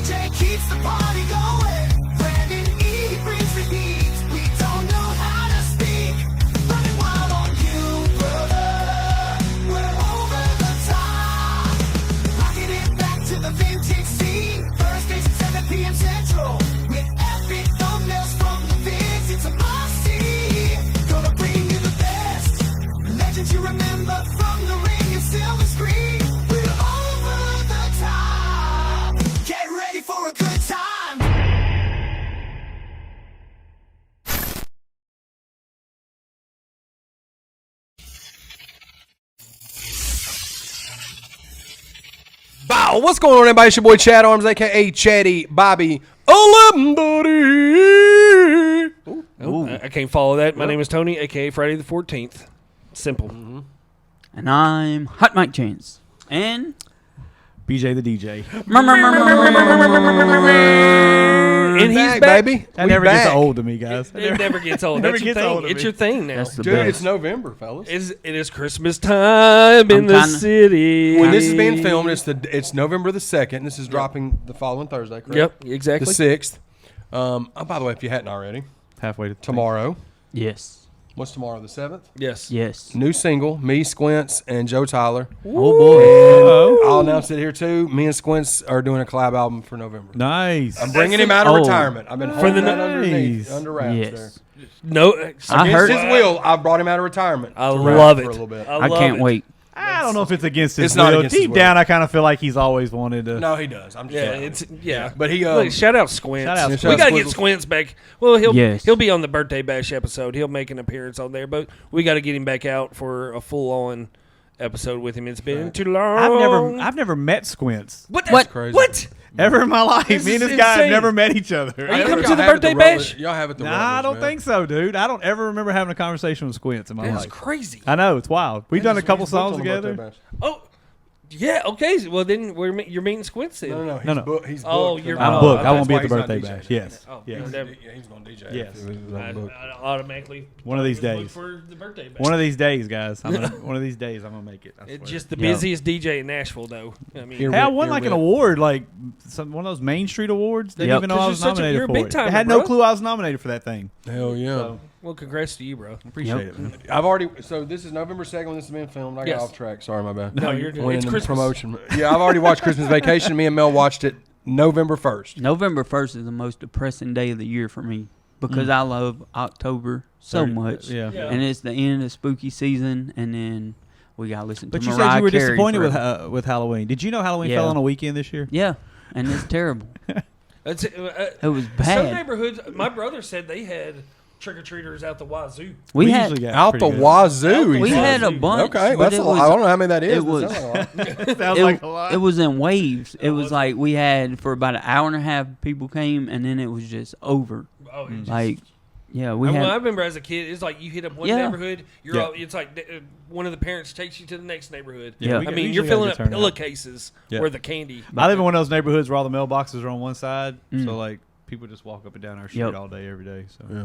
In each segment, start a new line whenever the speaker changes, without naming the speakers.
DJ keeps the party going. Brandon E brings repeats. We don't know how to speak. Running wild on you, brother. We're over the top. Rocking it back to the vintage scene. Thursdays at 7 p.m. Central. With epic thumbnails from the vids. It's a must-see. Gonna bring you the best. Legends you remember from the ring and silver screen. We're over the top. Get ready for a good time.
Bow, what's going on, everybody? It's your boy Chad Arms, aka Chatty Bobby 1130.
Ooh. I can't follow that. My name is Tony, a.k.a. Friday the 14th. Simple.
And I'm Hot Mike Chains. And
BJ the DJ.
And he's
Back,
back.
baby.
That
We
never
back.
gets old to me, guys.
It never gets old.
Never
That's your
gets
thing.
old to
It's
me.
your thing now.
that's the
Dude,
best.
it's November, fellas.
It is Christmas time in
I'm
the
kinda-
city.
When this is being filmed, it's November the 2nd. This is dropping the following Thursday, correct?
Yep,
The
exactly.
6th. Oh, by the way, if you hadn't already,
Halfway to
tomorrow.
Yes.
What's tomorrow, the 7th?
Yes.
Yes.
New single, me, Squints, and Joe Tyler.
Oh, boy.
And I'll announce it here, too. Me and Squints are doing a collab album for November.
Nice.
I'm bringing him out of
Oh.
retirement. I've been holding that
Nice.
under wraps there.
Yes.
No.
I heard-
Against his will, I brought him out of retirement.
I
to rap
love
for
it.
a little bit.
I
love
can't
it.
wait.
I don't know if it's against his
It's not
will.
against his
Deep
will.
down, I kind of feel like he's always wanted to.
No, he does. I'm just
Yeah,
saying.
yeah.
But he
Look, shout out Squints.
Shout out
we
Squints.
got to get Squints back. Well, he'll
Yes.
be on the birthday bash episode. He'll make an appearance on there, but we got to get him back out for a full on episode with him. It's been too long.
I've never met Squints
What?
What?
crazy.
What?
ever in my life.
This
Me and
is
this guy have
insane.
never met each other.
Are you
Y'all
coming to
have
the
it at
birthday
Rutledge.
bash?
Y'all have it the
Nah,
Rutledge,
I don't
man.
think so, dude. I don't ever remember having a conversation with Squints in my
That's
life.
crazy.
I know, it's wild. We've done a
He's
couple
booked
songs
on the birthday
together.
bash.
Oh, yeah. Okay. Well, then you're meeting Squints then.
No. He's
No.
booked. He's
Oh,
booked.
you're-
I'm
Oh,
booked. I
that's
won't be
why
at the
he's not
birthday
DJing.
bash. Yes.
Oh,
Yes.
never-
Yeah, he's going to DJ.
Yes.
if he was
I
unbooked.
automatically.
One of these
was booked
days.
For the birthday bash.
One of these days, guys. One of these days, I'm gonna make it. I
It's
swear.
just the
Yeah.
busiest DJ in Nashville, though. I mean,
Here
Hey, I
we-
won
here
like
we-
an award, like one of those Main Street awards. Didn't
Yep.
even know I
'Cause
was
you're such a-
nominated
you're a
for
big
it.
timer,
I had no
bro.
clue I was nominated for that thing.
Hell yeah.
So,
well, congrats to you, bro.
appreciate
Yep.
it, man.
I've already. So this is November 2nd when this is being filmed. I got
Yes.
off track. Sorry, my bad.
No, you're good.
Went
It's
into
Christmas.
promotion. Yeah, I've already watched Christmas Vacation. Me and Mel watched it November 1st.
November 1st is the most depressing day of the year for me because I love October so much.
Yeah.
Yeah.
And it's the end of spooky season, and then we got to listen
But
to
you
Mariah
said you were
Carey
disappointed
forever.
with Halloween. Did you know Halloween
Yeah.
fell on a weekend this year?
Yeah, and it's terrible.
That's,
It was
some
bad.
neighborhoods. My brother said they had trick or treaters out the wazoo.
We
usually
had
got
Out the
pretty good.
wazoo.
we
he
had a
said.
bunch.
Okay,
but
that's
it
a lot.
was-
I don't know how many that is.
it
but
was-
sounds like a lot.
Sounds
it,
like a lot.
it was in waves. It was like we had for about an hour and a half people came, and then it was just over.
Oh, it just,
Like, yeah, we
I
had.
remember as a kid, it's like you hit up one
Yeah.
neighborhood. You're
Yeah.
all, it's like one of the parents takes you to the next neighborhood.
Yeah.
we
I
got-
mean,
we
you're
usually
filling
got
up
a good turnout.
pillowcases
Yeah.
where the candy.
I live in one of those neighborhoods where all the mailboxes are on one side,
Mm.
so like people just walk up and down our street
Yep.
all day, every day. So
Yeah.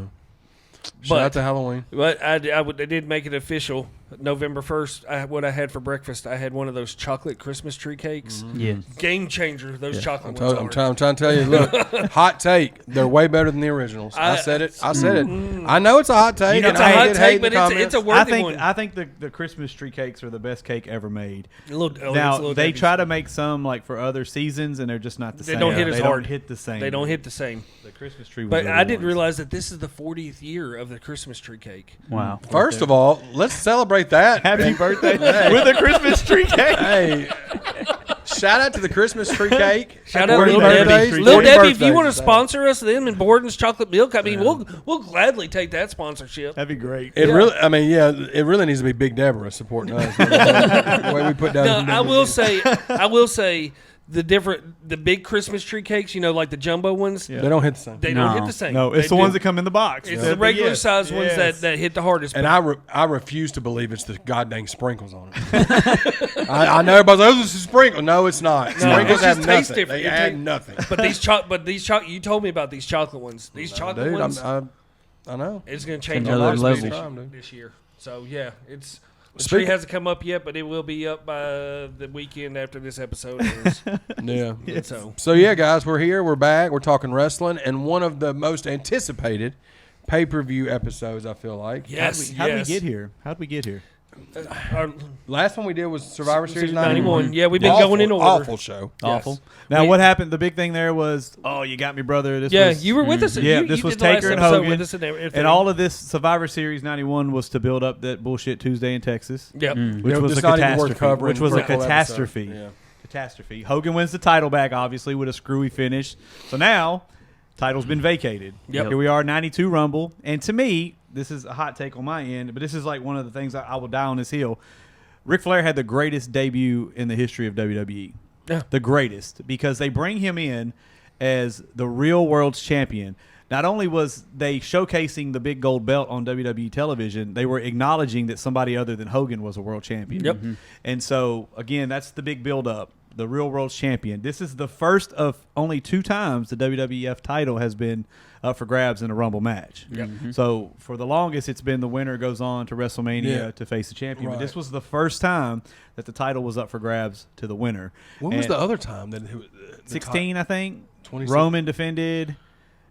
Shout
But-
out to Halloween.
But I did make it official. November 1st, what I had for breakfast, I had one of those chocolate Christmas tree cakes.
Yes.
Game changer, those
Yeah.
chocolate
I'm
ones
trying
are.
to tell you. Look, hot take. They're way better than the originals. I said it. I said it. I know it's a hot take.
You know,
and
It's a
I
hot
get hate
take,
in the
but it's a
comments.
worthy one.
I think the Christmas tree cakes are the best cake ever made.
It's a
Now
little
they
Debbie's.
try to make some like for other seasons, and they're just not the
They
same.
don't hit as
they
hard.
Don't hit the same.
They don't hit the same.
The Christmas tree. Was
But
the
I didn't
ones.
realize that this is the 40th year of the Christmas tree cake.
Wow.
First of all, let's celebrate that.
Happy birthday with a Christmas tree cake.
Hey, shout out to the Christmas tree cake.
Shout out
Forty
Little
birthdays,
Debbie.
tree
Little
cake.
Debbie, if you want to
birthdays.
sponsor us, them and Borden's chocolate milk, I mean, we'll gladly take that sponsorship.
That'd be great.
It really, I mean, yeah, it really needs to be Big Deborah supporting us. The way we put down.
No, I will say the big Christmas tree cakes, like the jumbo ones,
Yeah.
They don't hit the same.
they don't hit
No.
the same.
No, it's
They
the
do.
ones that come in the box.
It's
Yeah.
the regular
Yes.
size ones
Yes.
that hit the hardest.
And
but
I refuse to believe it's the goddamn sprinkles on it. I know everybody's like, oh, this is sprinkle. No, it's not. Sprinkles
it's
have
just
nothing.
taste different.
They
It
add
ta-
nothing.
but these you told me about these chocolate ones. These chocolate
Dude,
ones,
I know.
it's going to change
Another
our lives
level.
this year. So yeah, it's The tree hasn't come up yet, but it will be up by the weekend after this episode airs.
Yeah.
So
Yeah, guys, we're here. We're back. We're talking wrestling, and one of the most anticipated pay-per-view episodes, I feel like.
yes,
How did we get here? How did we get here?
Our
Last one we did was Survivor Series
91.
91.
Yeah, we've been
Awful,
going in order.
Awful show.
Awful. Now, what happened? The big thing there was, you got me, brother. This
Yeah,
was,
you were with us.
Yeah,
you,
this
you
was
did the last
Taker and
episode
Hogan.
with us and everything.
And all of this Survivor Series 91 was to build up that bullshit Tuesday in Texas,
Yep.
which
Yeah,
was
it's
a
not even worth
catastrophe.
covering
Which was
for
a
a full
catastrophe.
episode. Yeah.
Catastrophe. Hogan wins the title back, obviously, with a screwy finish. So now, title's been vacated.
Yep.
Here we are, 92 Rumble. And to me, this is a hot take on my end, but this is like one of the things I will die on this hill. Ric Flair had the greatest debut in the history of WWE.
Yeah.
The greatest, because they bring him in as the real world's champion. Not only was they showcasing the big gold belt on WWE television, they were acknowledging that somebody other than Hogan was a world champion.
Yep.
And so, again, that's the big build-up. The real world's champion. This is the first of only 2 times the WWF title has been up for grabs in a Rumble match.
Yep.
So for the longest, it's been the winner goes on to WrestleMania
Yeah.
to face the champion. But
Right.
this was the first time that the title was up for grabs to the winner.
When was
And
the other time that
16, I think.
26?
Roman defended.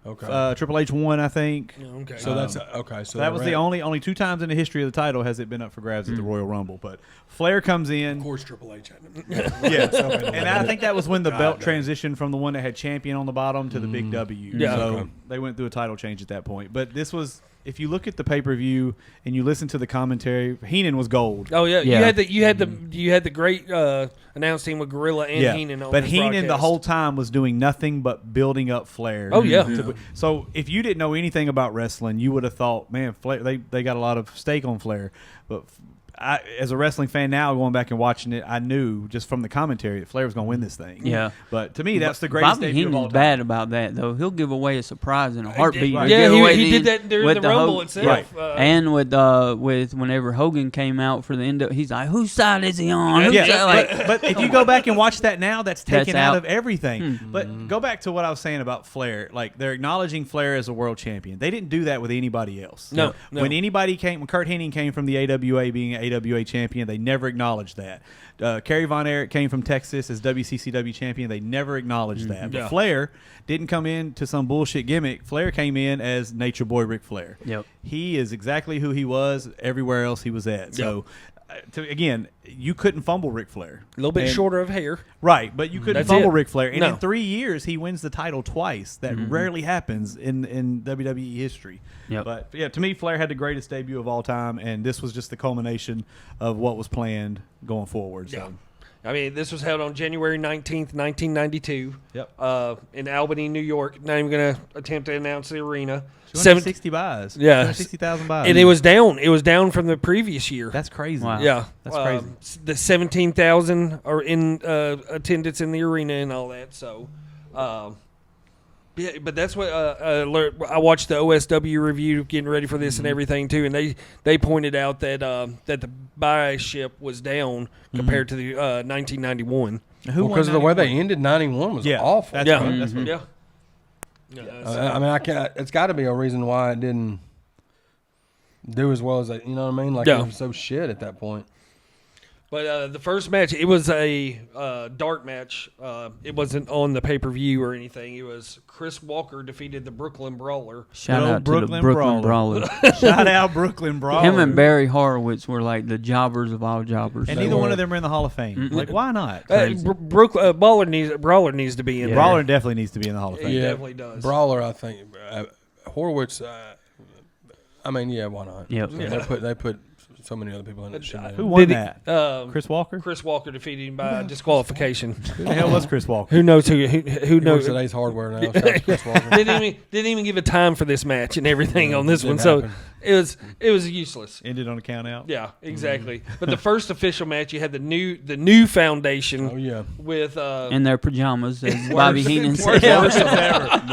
Okay.
Triple H won, I think.
Okay.
So that's okay. So
That was the
only.
only 2 times in the history of the title has it been up for grabs at the Royal Rumble. But Flair comes in.
Of course, Triple H had
Yeah, and I think that was when the belt transitioned from the one that had champion on the bottom to the big W.
Yeah.
So
Okay.
they went through a title change at that point. But this was, if you look at the pay per view and you listen to the commentary, Heenan was gold.
Oh yeah,
Yeah.
you had the great announce team with Gorilla and Heenan on
but
this
Heenan the
broadcast.
whole time was doing nothing but building up Flair.
Oh, yeah.
So if you didn't know anything about wrestling, you would have thought, man, Flair, they got a lot of stake on Flair. But I, as a wrestling fan now, going back and watching it, I knew just from the commentary that Flair was going to win this thing.
Yeah.
But to me, that's the greatest
Bobby
debut of all
Heenan's
time.
bad about that, though. He'll give away a surprise in a heartbeat.
right.
Yeah,
He'll give away
he did
the-
that during
with
the Rumble
Hogan-
itself.
Right.
And with whenever Hogan came out for the end of, he's like, whose side is he on? Whose
Yeah,
side? Like,
but if you go back and watch that now, that's taken
That's
out
out.
of everything. But go back to what I was saying about Flair. Like, they're acknowledging Flair as a world champion. They didn't do that with anybody else.
No.
When Kurt Hennig came from the AWA being an AWA champion, they never acknowledged that. Kerry Von Erich came from Texas as WCCW champion. They never acknowledged that. But
Yeah.
Flair didn't come in to some bullshit gimmick. Flair came in as Nature Boy Ric Flair.
Yep.
He is exactly who he was everywhere else he was at. So, again, you couldn't fumble Ric Flair.
A little bit
And-
shorter of hair.
Right, but you couldn't
That's
fumble
it.
Ric Flair. And
No.
in 3 years, he wins the title twice. That rarely happens in WWE history.
Yep.
But, yeah, to me, Flair had the greatest debut of all time, and this was just the culmination of what was planned going forward. So.
I mean, this was held on January 19th, 1992.
Yep.
In Albany, New York. Not even going to attempt to announce the arena.
260 buys.
Yeah.
260,000 buys.
And it was down. It was down from the previous year.
That's crazy.
Wow.
Yeah,
That's crazy.
The 17,000 are in attendance in the arena and all that. So, yeah, but that's what I watched the OSW review getting ready for this and everything too, and they pointed out that that the buyership was down compared to the 1991.
Who won
Because of the way they
91?
ended 91 was
Yeah,
awful.
that's
Yeah,
right, that's right.
yeah.
I mean, I can't. It's got to be a reason why it didn't do as well as they. You know what I mean? Like
Yeah.
it was so shit at that point.
But the first match, it was a dark match. It wasn't on the pay-per-view or anything. It was Chris Walker defeated the Brooklyn Brawler.
Shout
Good old
out to the
Brooklyn
Brooklyn
Brawler.
Brawler.
Shout out Brooklyn Brawler.
Him and Barry Horowitz were like the jobbers of all jobbers.
And
They
neither one
were.
of them are in the Hall of Fame. Like, why not?
Brawler needs to be in.
Yeah.
Brawler definitely needs to be in the Hall of Fame.
He definitely does.
Brawler, I think. Horowitz. I mean, yeah, why not?
Yep.
Yeah, they put so many other people in it. Shouldn't
Who
they?
won
Did he-
that? Chris Walker?
Chris Walker defeated him by disqualification.
Who the hell was Chris Walker?
Who knows who
He
knows?
works at Ace Hardware now. Shout out to Chris Walker.
didn't even give a time for this match and everything on this one.
didn't
So
happen.
it was useless.
Ended on a count out.
Yeah, exactly. But the first official match, you had the new foundation
Oh yeah.
with
in their pajamas, as Bobby Heenan said.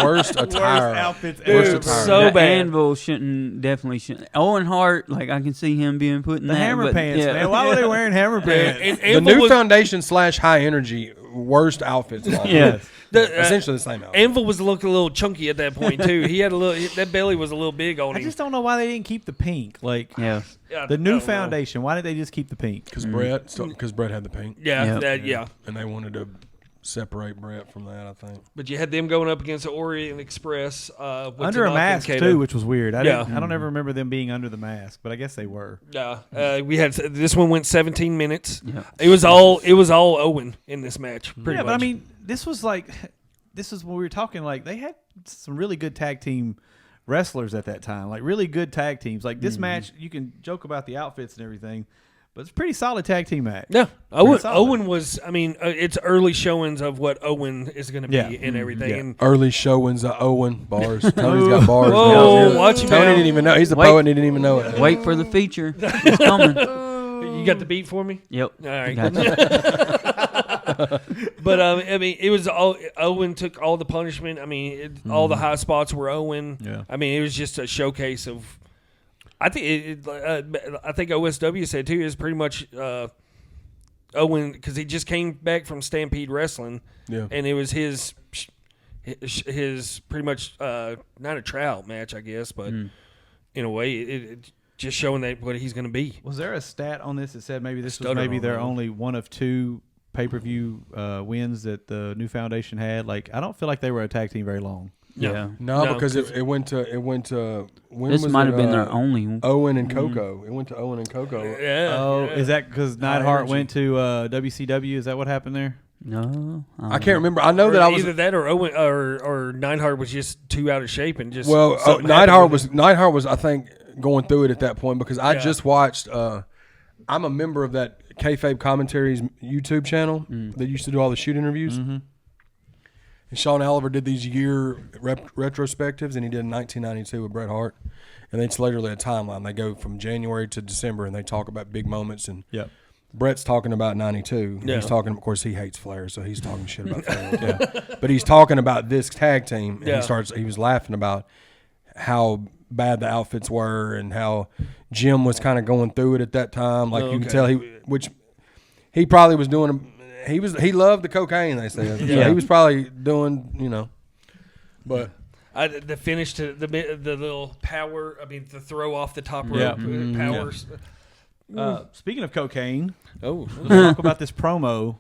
Worst attire.
outfits
Worst
Dude,
attire.
so
The
bad.
Anvil definitely shouldn't. Owen Hart, like I can see him being put in
The
that.
hammer
but
pants,
yeah.
man. Why were they wearing hammer pants?
And
The
Anvil
new
was-
foundation / high energy worst outfits. Of all
Yeah.
essentially the same outfit.
Anvil was looking a little chunky at that point too. He had a little. That belly was a little big on
I
him.
just don't know why they didn't keep the pink. Like
Yeah.
Yeah,
the
I
new
don't know.
foundation. Why did they just keep the pink?
Because Brett had the pink.
Yeah,
Yep.
yeah.
And they wanted to separate Brett from that, I think.
But you had them going up against the Orient Express with
Under a
Tanaka and
mask
Kato.
too, which was weird. I
Yeah.
don't ever remember them being under the mask, but I guess they were.
Yeah, we had this one went 17 minutes.
Yeah.
It was all Owen in this match. Pretty
Yeah,
much.
but I mean, this was when we were talking. Like they had some really good tag team wrestlers at that time, like really good tag teams. Like this match, you can joke about the outfits and everything, but it's a pretty solid tag team match.
yeah, Owen.
solid.
Owen was. I mean, it's early showings of what Owen is going to be
Yeah.
and everything.
Yeah.
And
Early showings of Owen bars. Tony's got bars.
Whoa,
now.
watch him
Tony
out.
didn't even know. He's a
Wait.
poet and he didn't even know it.
Wait for the feature. It's coming.
you got the beat for me.
Yep.
All right.
Gotcha.
But I mean, it was all Owen took all the punishment. I mean, all the high spots were Owen.
Yeah.
I mean, it was just a showcase of. I think I think OSW said too is pretty much Owen because he just came back from Stampede Wrestling.
Yeah.
And it was his pretty much not a tryout match, I guess, but in a way, it just showing that what he's going to be.
Was there a stat on this that said maybe this was
Stutter
maybe
on
their
that one.
only one of two pay-per-view wins that the new foundation had? Like I don't feel like they were a tag team very long.
Yeah.
No,
No,
because it went to when
This
was
might
it,
have been their only one.
Owen and Coco. It went to Owen and Coco.
Yeah.
Oh,
yeah.
is that because Neidhart
Energy.
went to WCW? Is that what happened there?
No.
I can't remember. I know
Or
that I was.
either that or Owen or Neidhart was just too out of shape and just
Well,
something
Neidhart
happened
was I think going through it at that point because I
Yeah.
just watched. I'm a member of that Kayfabe Commentaries YouTube channel that used to do all the shoot interviews. And Sean Oliver did these year retrospectives, and he did in 1992 with Bret Hart. And it's literally a timeline. They go from January to December, and they talk about big moments. And
Yep.
Brett's talking about 92.
Yeah.
He's talking, of course, he hates Flair, so he's talking shit about Flair. Yeah. But he's talking about this tag team, and
Yeah.
he was laughing about how bad the outfits were and how Jim was kind of going through it at that time. Like
Oh,
you can
okay.
tell he probably was doing. He loved the cocaine. They said. So
Yeah.
he was probably doing. But
the finish to the little power. I mean, the throw off the top rope
Yeah.
powers.
Speaking of cocaine,
Oh,
let's talk about this promo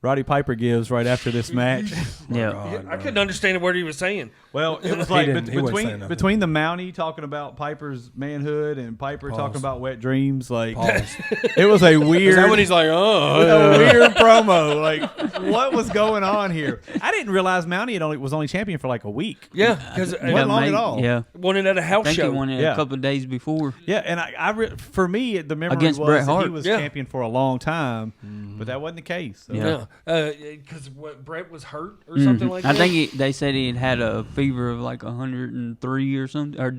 Roddy Piper gives right after this match.
Yeah.
I couldn't understand a word he was saying.
Well, it was like
he wasn't saying nothing.
between the Mountie talking about Piper's manhood and Piper talking about wet dreams, like
pause.
it was a weird.
Is that when he's like,
a
oh,
weird promo. Like, what was going on here? I didn't realize Mountie was only champion for like a week.
Yeah, because
Wasn't long at all.
Yeah.
won it at a
I
house
think he
show.
won it
Yeah.
a couple of days before.
Yeah, and for me, the memory
Against
was
Bret
that he
Hart.
was
Yeah.
champion for a long time, but that wasn't the case. So.
Yeah.
Because Brett was hurt or something like
I
that.
think they said he had a fever of like 103 or something, or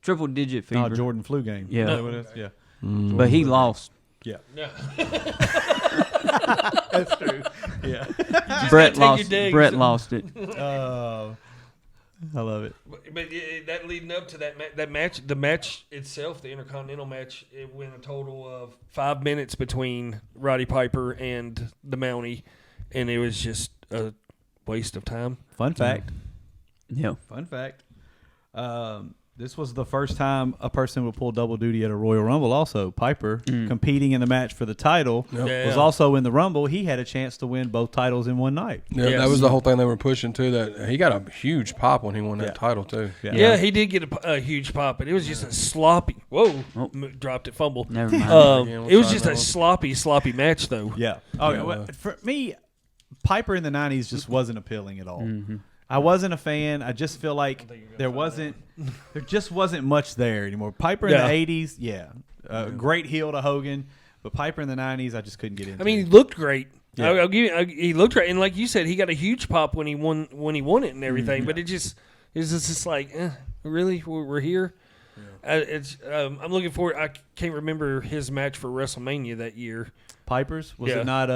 triple digit fever.
Oh, Jordan flu game.
Yeah.
Is that what it is? Yeah.
But he lost.
Yeah.
Yeah.
That's true. Yeah.
Brett
take your
lost.
digs.
Brett lost it.
Oh, I love it.
But that leading up to that match, the match itself, the Intercontinental match, it went a total of 5 minutes between Roddy Piper and the Mountie, and it was just a waste of time.
Fun fact.
Yeah.
Fun fact. This was the first time a person would pull double duty at a Royal Rumble. Also, Piper competing in the match for the title
Yeah.
was also in the Rumble. He had a chance to win both titles in one night.
Yeah,
Yes.
that was the whole thing they were pushing too. That he got a huge pop when he won that title too.
Yeah, he did get a huge pop, but it was just a sloppy. Whoa,
Oh.
dropped it, fumble.
Never mind.
Yeah,
It was
we'll
just
try
a
that one.
sloppy match, though.
Yeah. Oh,
Yeah,
well,
well.
for me, Piper in the '90s just wasn't appealing at all. I wasn't a fan. I just feel like there just wasn't much there anymore. Piper in
Yeah.
the '80s, great heel to Hogan, but Piper in the '90s, I just couldn't get into.
I mean, he looked great.
Yeah.
I'll give you, he looked great, and like you said, he got a huge pop when he won it and everything. But it's just like, really, we're here. I'm looking forward. I can't remember his match for WrestleMania that year.
Piper's was
Yeah.
it not?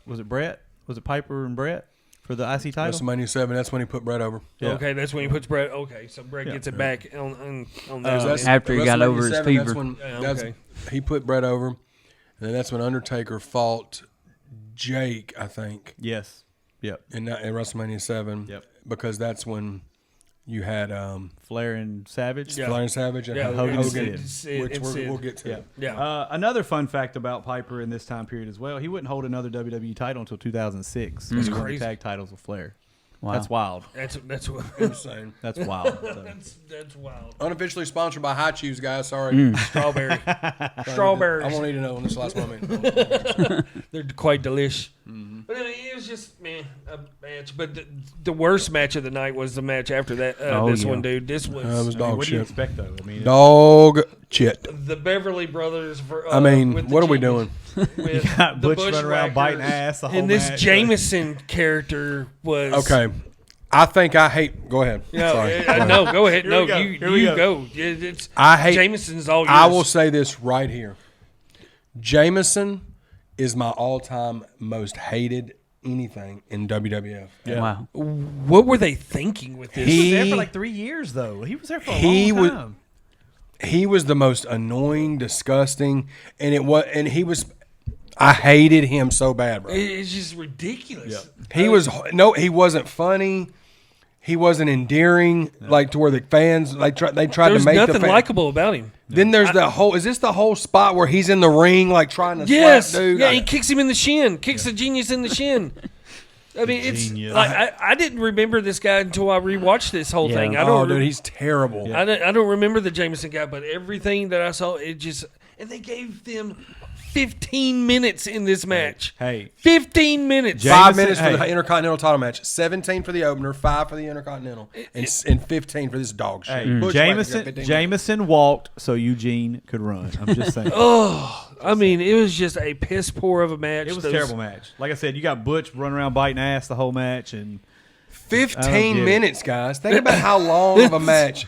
Was it Brett? Was it Piper and Brett for the IC title?
WrestleMania 7. That's when he put Brett over.
Yeah.
Okay, that's when he puts Brett. Okay, so Brett gets it back on that.
That's-
After he got
WrestleMania
over his
7, that's
fever.
when-
Yeah,
that's-
okay.
he put Brett over, and then that's when Undertaker fought Jake, I think.
Yes. Yep.
in WrestleMania 7.
Yep.
Because that's when you had
Flair and Savage.
Yeah.
Flair and Savage and
Yeah,
Hogan
it's-
and
it's-
Sid.
which
it's Sid.
we'll get to.
Yeah.
Yeah.
Another fun fact about Piper in this time period as well, he wouldn't hold another WWE title until 2006.
That's
He won the
crazy.
tag titles with Flair.
Wow.
That's wild.
That's what.
Insane.
That's wild. So.
That's wild.
Unofficially sponsored by High Chews, guys. Sorry.
Strawberry.
I
Strawberries.
won't need to know in this last moment.
They're quite delish.
Mm-hmm.
But I mean, it was just a match. But the worst match of the night was the match after that.
Oh,
This
yeah.
one, dude. This was,
That was
I mean,
dog
what do you
shit.
expect though? I mean,
Dog shit.
the Beverly Brothers.
I mean,
with the
what are we
Genius-
doing?
With
got
the
Butch running around biting
Bushwhackers.
ass the whole
And this
match.
Jameson character was
Okay. I think I hate. Go ahead.
No,
Sorry.
no, go ahead.
Here
No,
we go.
you
Here we
go. It's
I hate.
Jameson's all yours.
I will say this right here. Jameson is my all-time most hated anything in WWF.
Wow.
What were they thinking with this?
He was there
He-
for like 3 years though. He was there for a
He
long
was-
time.
He was the most annoying, disgusting, and he was. I hated him so bad, bro.
It's just ridiculous.
He wasn't funny. He wasn't endearing, like to where the fans they tried
There's
to make
nothing
the fan.
likable about him.
Then there's the whole. Is this the whole spot where he's in the ring, like trying to
Yes,
slap dude?
yeah, he kicks him in the shin. Kicks the Genius in the shin. I mean, it's
Genius.
like I didn't remember this guy until I rewatched this whole
Yeah.
thing. I
Oh,
don't.
dude, he's terrible.
I don't remember the Jameson guy, but everything that I saw, it just and they gave them 15 minutes in this match.
Hey,
15 minutes.
Jameson-
5 minutes for the
hey.
Intercontinental title match, 17 for the opener, 5 for the Intercontinental, and 15 for this dog shit.
hey,
Bushwhackers got 15
Jameson walked so Eugene could run. I'm just saying.
I mean, it was just a piss poor of a match.
It was a terrible match. Like I said, you got Butch running around biting ass the whole match, and I
15
don't get it.
minutes, guys. Think about how long of a match.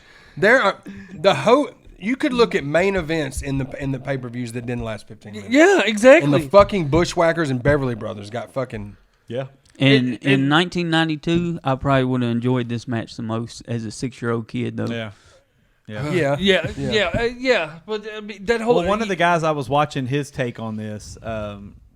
You could look at main events in the pay-per-views that didn't last 15 minutes.
Yeah,
And
exactly.
the fucking Bushwhackers and Beverly Brothers got fucking.
yeah,
In 1992, I probably would have enjoyed this match the most as a 6-year-old kid, though.
yeah.
Yeah. But I mean, that whole
Well, one of the guys I was watching his take on this,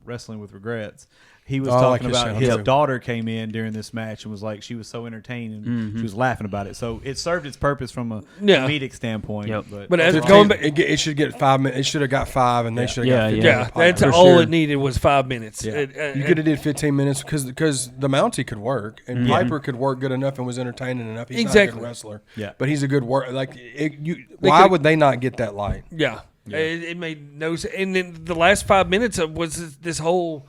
Wrestling with Regrets, he was
Oh, I like
talking
his
about
channel,
his
too.
daughter came in during this match and was like, she was so entertained and she was laughing about it. So it served its purpose from a
Yeah.
comedic standpoint.
Yep.
But as
15,
going back,
it should get 5 minutes. It should have got 5, and they should have
Yeah,
got 15.
yeah, that's
For
all
sure.
it needed was 5 minutes.
Yeah.
You could have did 15 minutes because the Mountie could work and Piper could work good enough and was entertaining enough. He's not a
Exactly.
good wrestler,
Yeah.
but he's a good work. Why
could-
would they not get that light?
Yeah, It made no sense. And then the last 5 minutes was this whole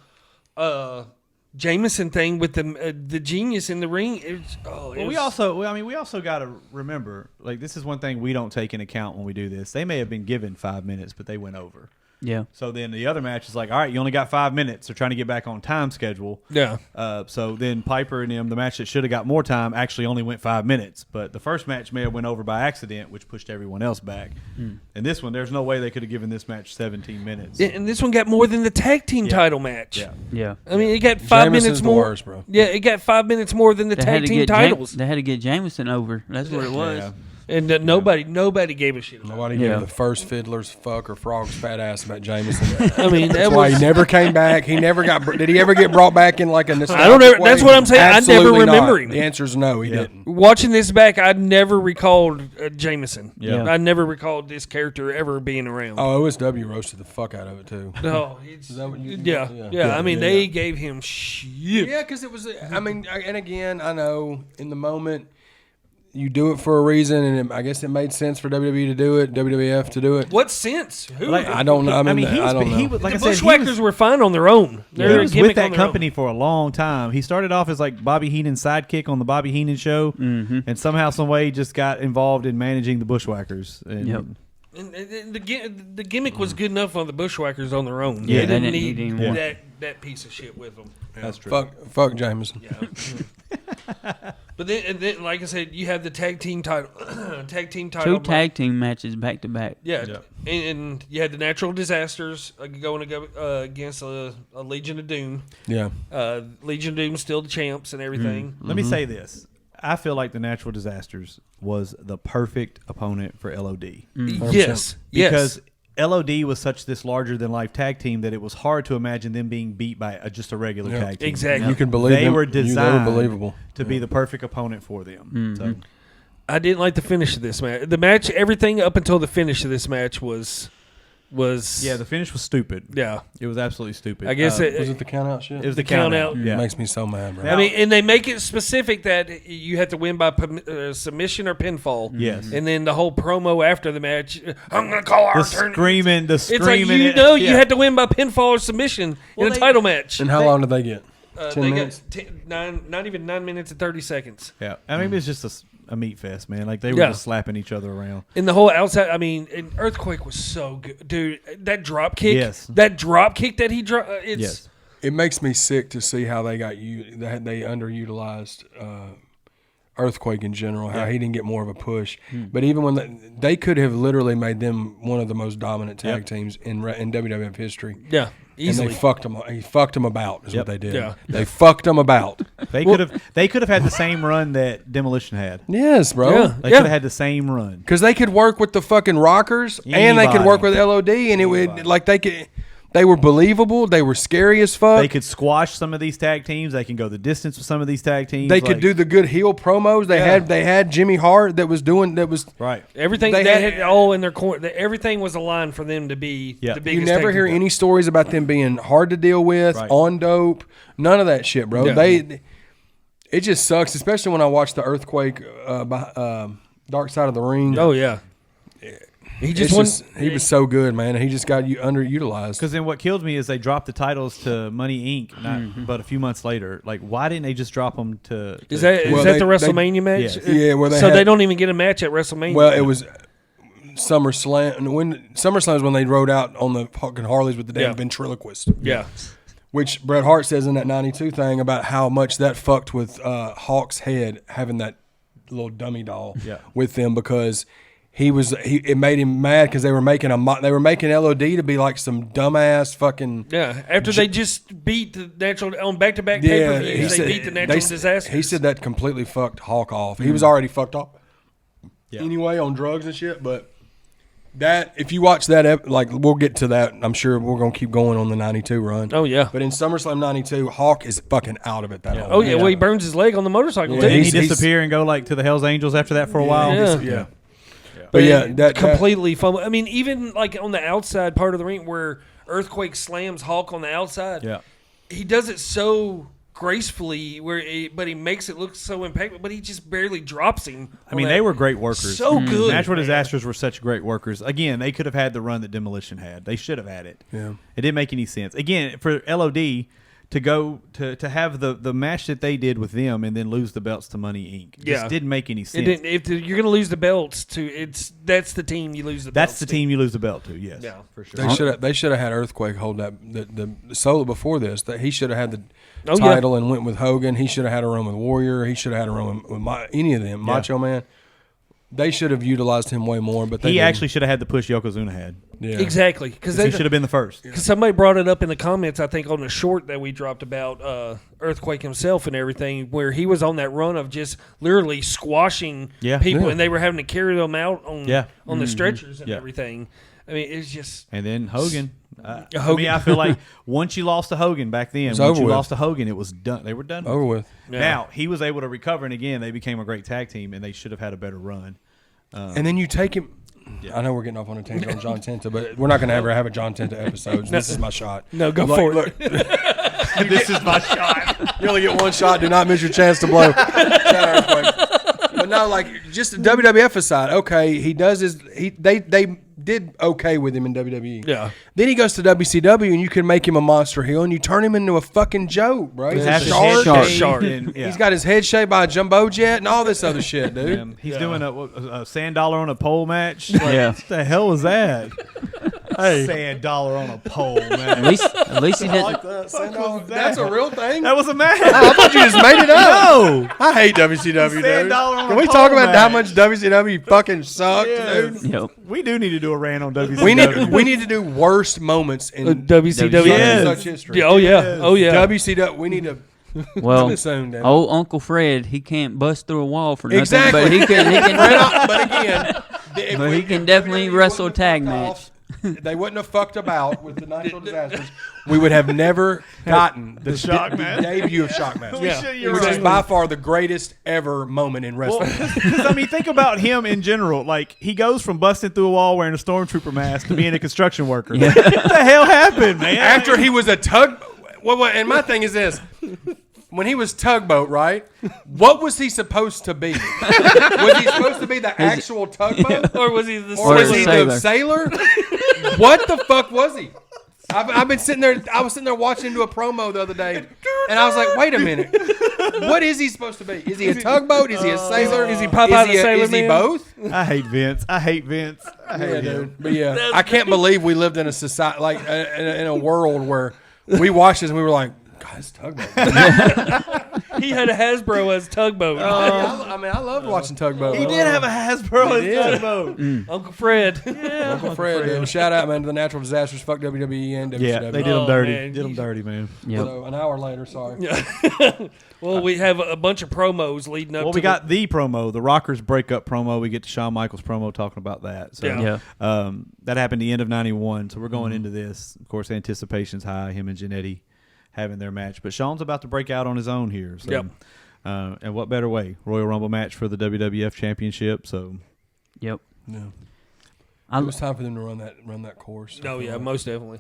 Jameson thing with the Genius in the ring.
Well, we also got to remember, like, this is one thing we don't take into account when we do this. They may have been given 5 minutes, but they went over.
Yeah.
So then the other match is like, all right, you only got 5 minutes. They're trying to get back on time schedule.
Yeah.
So then Piper and him, the match that should have got more time, actually only went 5 minutes. But the first match may have went over by accident, which pushed everyone else back. And this one, there's no way they could have given this match 17 minutes.
And this one got more than the tag team title match.
Yeah.
Yeah.
I mean, it got 5
Jameson's
minutes
the
more.
worst, bro.
Yeah, it got 5 minutes more than the
They
tag
had to
team
get
titles.
they had to get Jameson over. That's what it was.
Yeah.
And nobody gave a shit about
Nobody
Yeah.
gave the first Fiddler's fuck or Frog's fat ass about Jameson.
it. I mean, that
That's why
was.
he never came back. He never got. Did he ever get brought back in like a nostalgic
I don't ever-
way?
that's what I'm saying. I never
Absolutely
remember
not.
him.
The answer is no. He didn't.
Watching this back, I never recalled Jameson.
Yeah.
I never recalled this character ever being around.
Oh, OSW roasted the fuck out of it too.
No, it's,
that what you-
yeah,
yeah.
yeah. I mean,
Yeah.
they gave him shit.
Yeah, because it was. I mean, and again, I know in the moment you do it for a reason, and I guess it made sense for WWE to do it, WWF to do it.
What sense? Who?
I don't know. I mean, I don't know.
He was, like
the
I said, he
Bushwhackers
was,
were fine on their own.
he
They're a
was
gimmick
with
on
that
their own.
company for a long time. He started off as like Bobby Heenan's sidekick on the Bobby Heenan show, and somehow, some way, he just got involved in managing the Bushwhackers. And
Yep.
And the gimmick was good enough on the Bushwhackers on their own.
Yeah,
they
they
didn't
didn't
need
need any more.
that piece of shit with them.
That's true.
Fuck Jameson.
Yeah. But then, like I said, you have the tag team title.
Two tag team matches back to back.
Yeah,
Yeah.
And you had the natural disasters going against a Legion of Doom.
Yeah.
Legion of Doom still the champs and everything.
Let me say this. I feel like the Natural Disasters was the perfect opponent for LOD.
Yes,
Because LOD was such this larger than life tag team that it was hard to imagine them being beat by just a regular tag team.
Exactly.
You can believe
they
them.
were
They were
designed
believable
to be the perfect opponent for them. So,
I didn't like the finish of this match. The match, everything up until the finish of this match was
yeah, the finish was stupid.
yeah.
It was absolutely stupid.
I guess
Was it the count out shit?
it was the
count
count
out.
out.
It
Yeah.
makes me so mad, bro.
I mean, and they make it specific that you have to win by submission or pinfall.
Yes.
And then the whole promo after the match, I'm going to call our
The
turn.
screaming, the
It's like,
screaming.
you know, you had to win by pinfall or submission in a
they-
title match.
And how long did they get? 10
They
minutes?
got not even 9 minutes and 30 seconds.
Yeah, I mean, it's just a meat fest, man. Like they were
Yeah.
just slapping each other around.
And the whole outside, I mean, and Earthquake was so good. Dude, that drop kick.
Yes.
That drop kick that he dropped. It's
Yes.
It makes me sick to see how they they underutilized Earthquake in general. How he didn't get more of a push. But even when they could have literally made them one of the most dominant tag teams in WWF history.
Yeah, easily.
And they fucked them. He fucked them about. Is
Yep.
what they did.
Yeah.
They fucked them about.
They could have had the same run that Demolition had.
Yes, bro.
Yeah.
They could have had the same run.
Because they could work with the fucking Rockers, and they could work with LOD, and it would like they were believable. They were scary as fuck.
They could squash some of these tag teams. They can go the distance with some of these tag teams.
They could do the good heel promos. They had Jimmy Hart that was
right.
Everything
They
that
had-
had all in their corner. Everything was aligned for them to be
Yeah.
the biggest.
You never
tag
hear
team.
any stories about them being hard to deal with,
Right.
on dope, none of that shit, bro.
Yeah.
It just sucks, especially when I watch the Earthquake, Dark Side of the Ring.
Oh yeah. He
It's
just won.
he was so good, man. He just got underutilized.
Because then what kills me is they dropped the titles to Money Inc. But a few months later, like why didn't they just drop them to?
Is that
Well,
the
they-
WrestleMania match?
Yes.
Yeah, where they
so
had-
they don't even get a match at WrestleMania.
Well, it was SummerSlam. SummerSlam is when they rode out on the fucking Harleys with the damn
Yeah.
ventriloquist.
yeah.
Which Bret Hart says in that '92 thing about how much that fucked with Hawk's head having that little dummy doll
Yeah.
with them because it made him mad because they were making LOD to be like some dumbass fucking
Yeah, after they just beat the natural on back-to-back pay-per-views, they beat the natural disasters.
He said that completely fucked Hawk off. He was already fucked off
Yeah.
anyway on drugs and shit, but. That if you watch that, like we'll get to that. I'm sure we're gonna keep going on the '92 run.
Oh yeah.
But in SummerSlam '92, Hawk is fucking out of it. That whole
Oh yeah. Well, he burns his leg on the motorcycle
Yeah,
too.
Didn't he
he's-
disappear and go like to the Hell's Angels after that for a while?
Yeah.
yeah. But yeah, that
completely fumble. I mean, even like on the outside part of the ring where Earthquake slams Hulk on the outside.
Yeah.
He does it so gracefully, but he makes it look so impactful. But he just barely drops him.
I mean, they were great workers.
So good,
Natural
man.
Disasters were such great workers. Again, they could have had the run that Demolition had. They should have had it.
Yeah.
It didn't make any sense. Again, for LOD to go to have the match that they did with them and then lose the belts to Money Inc.
Yeah.
Just didn't make any
It
sense.
didn't, if you're going to lose the belts to, that's the team you lose the belts.
That's the team you lose the belt to. Yes.
Yeah.
For sure.
They should have had Earthquake hold that the solo before this. That he should have had the
Oh, yeah.
title and went with Hogan. He should have had a run with Warrior. He should have had a run with any of them. Macho Man. They should have utilized him way more, but they
He
didn't.
actually should have had the push Yokozuna had.
Yeah.
Exactly, because
He should have been the first.
somebody brought it up in the comments, I think, on the short that we dropped about Earthquake himself and everything, where he was on that run of just literally squashing
Yeah.
people,
Yeah.
and they were having to carry them out on
Yeah.
the stretchers and
Yeah.
everything. I mean, it's just
And then Hogan. I
Hogan.
mean, I feel like once you lost to Hogan back then,
It's
once
over
you
with.
lost to Hogan, it was done. They were done.
Over with.
Yeah.
Now he was able to recover, and again, they became a great tag team, and they should have had a better run.
And then you take him. I know we're getting off on a tangent on John Tenta, but we're not going to ever have a John Tenta episode. This is my shot.
no, go
Look,
for it.
look,
This is my shot.
you only get one shot. Do not miss your chance to blow. Shout out Earthquake. But no, like just WWF aside, okay, he does his. They did okay with him in WWE.
Yeah.
Then he goes to WCW, and you can make him a monster heel, and you turn him into a fucking joke, bro. He's a
Half his
shark.
head
Shark.
shaved
Shark.
and- yeah.
He's got his head shaved by a jumbo jet and all this other shit, dude.
He's doing a sand dollar on a pole match. Like,
Yeah.
What the hell was that? Sand dollar on a pole, man.
At least he didn't.
That's a real thing.
That was a match.
I thought you just made it up.
No.
I hate WCW, dude.
Sand dollar on
Can
a
we
pole
talk about how
match.
much WCW fucking sucked,
Yes.
dude?
Yep.
We do need to do a rant on WCW.
We need to do worst moments in
WCW.
Yes.
such history.
Yeah, oh yeah, oh yeah.
WCW. We need to.
Well,
Soon, damn it.
old Uncle Fred, he can't bust through a wall for nothing,
Exactly.
but he can.
But again,
But he can definitely wrestle tag match.
they wouldn't have fucked about with the natural disasters, we would have never gotten the
shock match.
debut of shock match,
Yeah.
which is by far the greatest ever moment in wrestling.
Because I mean, think about him in general. Like he goes from busting through a wall wearing a stormtrooper mask to being a construction worker. What the hell happened, man?
After he was a tug, and my thing is this. When he was tugboat, right? What was he supposed to be? Was he supposed to be the actual tugboat?
Or was he the
Or was he
sailor.
the sailor? What the fuck was he? I've been sitting there. I was sitting there watching him do a promo the other day, and I was like, "Wait a minute, what is he supposed to be? Is he a tugboat? Is he a sailor?
Is he Popeye the Sailor
Is he
Man?
both?"
I hate Vince. I hate him.
But yeah, I can't believe we lived in a society like in a world where we watched this and we were like, "God, it's tugboat."
He had a Hasbro as tugboat.
I mean, I loved watching tugboat.
He did have a Hasbro
He
as
did.
tugboat.
Uncle Fred.
Uncle Fred. Dude. Shout out, man, to the natural disasters. Fuck WWE and WCW.
Yeah, they did
Oh,
him dirty.
man.
Did him dirty, man.
Yep.
So an hour later, sorry.
Well, we have a bunch of promos leading up
Well,
to
we got the promo, the Rockers breakup promo. We get to Shawn Michaels promo talking about that. So
Yeah.
that happened the end of '91. So we're going into this. Of course, anticipation's high. Him and Jannetty having their match, but Shawn's about to break out on his own here. So,
Yep.
And what better way? Royal Rumble match for the WWF Championship. So
Yep.
Yeah.
I,
It was time for them to run that course.
Oh, yeah, most definitely.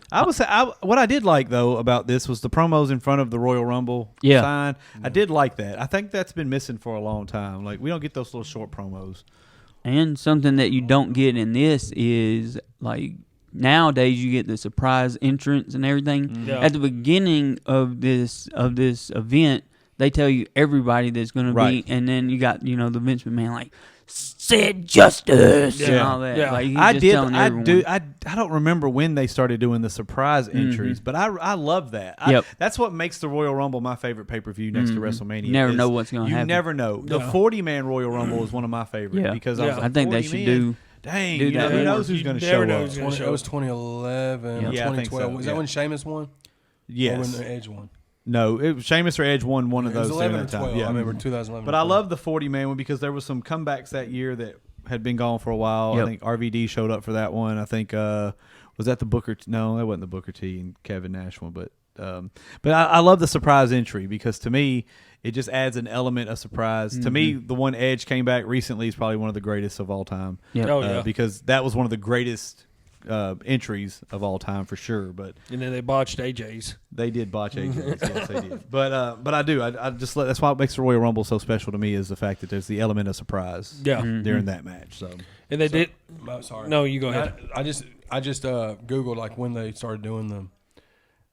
what I did like though about this was the promos in front of the Royal Rumble
Yeah.
sign. I did like that. I think that's been missing for a long time. Like we don't get those little short promos.
and something that you don't get in this is like nowadays you get the surprise entrance and everything.
Yeah.
At the beginning of this event, they tell you everybody that's going to
Right.
be, and then you got the Vince McMahon like said justice and
Yeah.
all that.
Yeah.
Like, he's
I
just
did.
telling
I
everyone.
do. I don't remember when they started doing the surprise entries, but I love that.
Yep.
That's what makes the Royal Rumble my favorite pay per view next to WrestleMania.
You never
is
know what's gonna
You
happen.
never know. The 40-man Royal Rumble is one of my favorites
Yeah.
because
Yeah.
I think they
40
should
men,
do.
Dang,
do
you know,
that
who
more.
knows who's
You
going to
never
show
know
up?
who's gonna show
It was 2011
Yeah.
or
Yeah, I think
2012.
so,
Was
yeah.
that when Sheamus won? Or
Yes.
when Edge won?
No, it was Sheamus or Edge won one of
It was
those
11
during
or
that time.
12.
Yeah.
I remember 2011.
But I love the 40-man one because there was some comebacks that year that had been gone for a while.
Yep.
I think RVD showed up for that one. I think was that the Booker? No, that wasn't the Booker T and Kevin Nash one. But I love the surprise entry because to me it just adds an element of surprise. To me, the one Edge came back recently is probably one of the greatest of all time.
Yep.
Oh, yeah.
Because that was one of the greatest entries of all time for sure. But
And then they botched AJ's.
they did botch AJ's. Yes, they did. But I do. I just that's why it makes the Royal Rumble so special to me is the fact that there's the element of surprise.
Yeah.
During that match. So
And they did.
Oh, sorry.
No, you go ahead.
I just googled like when they started doing the